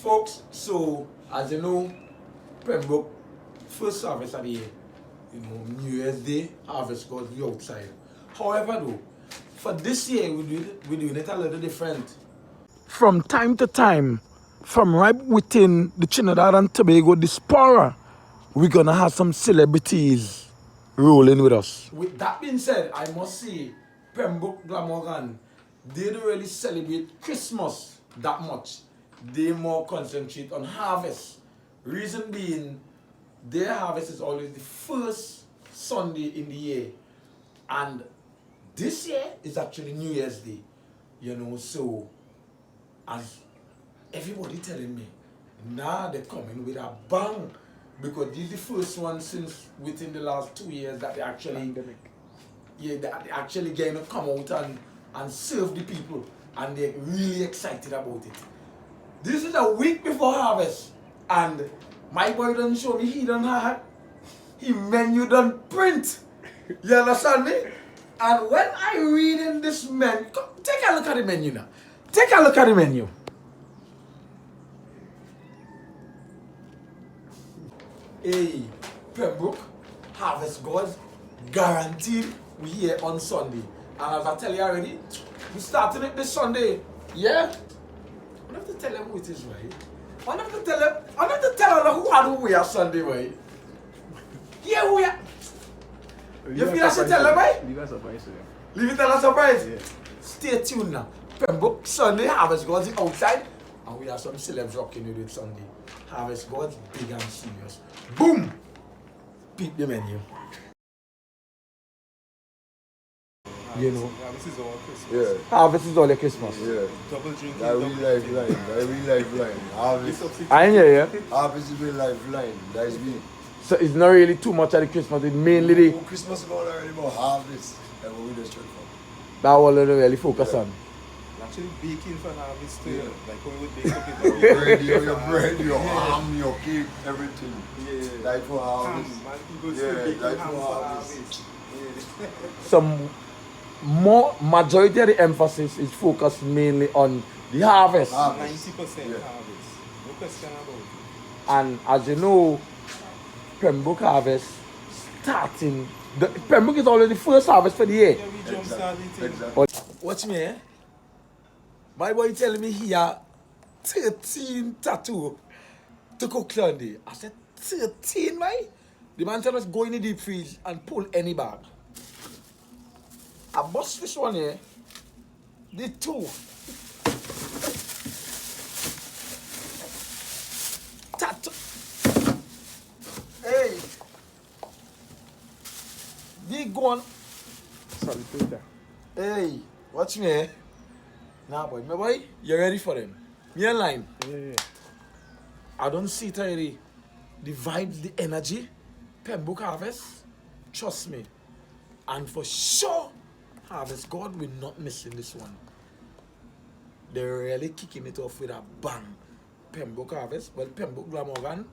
Folks, so as you know, Pembroke first harvest of the year, New Year's Day, harvest goes the outside. However though, for this year we're doing it a little different. From time to time, from right within the Trinidad and Tobago diaspora, we're gonna have some celebrities rolling with us. With that being said, I must say, Pembroke Glamorgan, they don't really celebrate Christmas that much. They more concentrate on harvest. Reason being, their harvest is always the first Sunday in the year. And this year is actually New Year's Day. So as everybody telling me, now they're coming with a bang. Because this is the first one since within the last 2 years that they actually going to come out and serve the people, and they're really excited about it. This is a week before harvest, and my boy done show me he done have he menu done print. You understand me? And when I read in this menu, take a look at the menu now. Take a look at the menu. Hey, Pembroke, harvest gods, guaranteed we here on Sunday. And as I tell you already, we started it this Sunday. Yeah? I don't have to tell them who it is, right? I don't have to tell them who we are Sunday, right? Yeah, who we are. You feel I should tell them, right? Leave it a surprise to them. Leave it as a surprise? Yeah. Stay tuned now. Pembroke, Sunday, harvest gods outside. And we have some celebs rocking with it Sunday. Harvest gods, big and serious. Boom! Peep the menu. Harvest is all Christmas. Yeah. Harvest is all your Christmas. Yeah. Double drinking. That real lifeline. Harvest. I hear you. Harvest is real lifeline. That is me. So it's not really too much of the Christmas, it's mainly the... Christmas is going already about harvest. That's what we just trying for. That one they really focus on. Actually baking for harvest too. Yeah. Like how we would bake cookies. Your bread, your ham, your cake, everything. Yeah. Like for harvest. Ham, man. People still baking like ham for for harvest. harvest. Yeah. Some majority of the emphasis is focused mainly on the harvest. 90% Yeah. harvest. No question about it. And as you know, Pembroke harvest starting. Pembroke is already the first harvest for the year. Yeah, we jump started it. Exactly. Watch me, eh? My boy telling me he had 13 tattoo to cook Sunday. I said, 13, right? The man tell us go in the deep freeze and pull any bag. I bust this one here. The two. Tattoo. Hey. They go on. Sorry, Peter. Hey, watch me, eh? Nah, boy, my boy, you ready for them? Me in line. Yeah. I don't see it already. The vibes, the energy. Pembroke harvest, trust me. And for sure, harvest God will not miss in this one. They're really kicking it off with a bang. Pembroke harvest, well, Pembroke Glamorgan,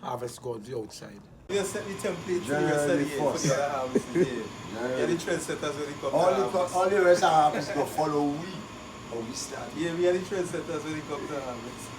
harvest God the outside. You set the template for the rest of the year for the other harvest. Yeah, the trendsetters when it comes to harvest. All the rest of harvest go follow we. How we start. Yeah, we are the trendsetters when it comes to harvest.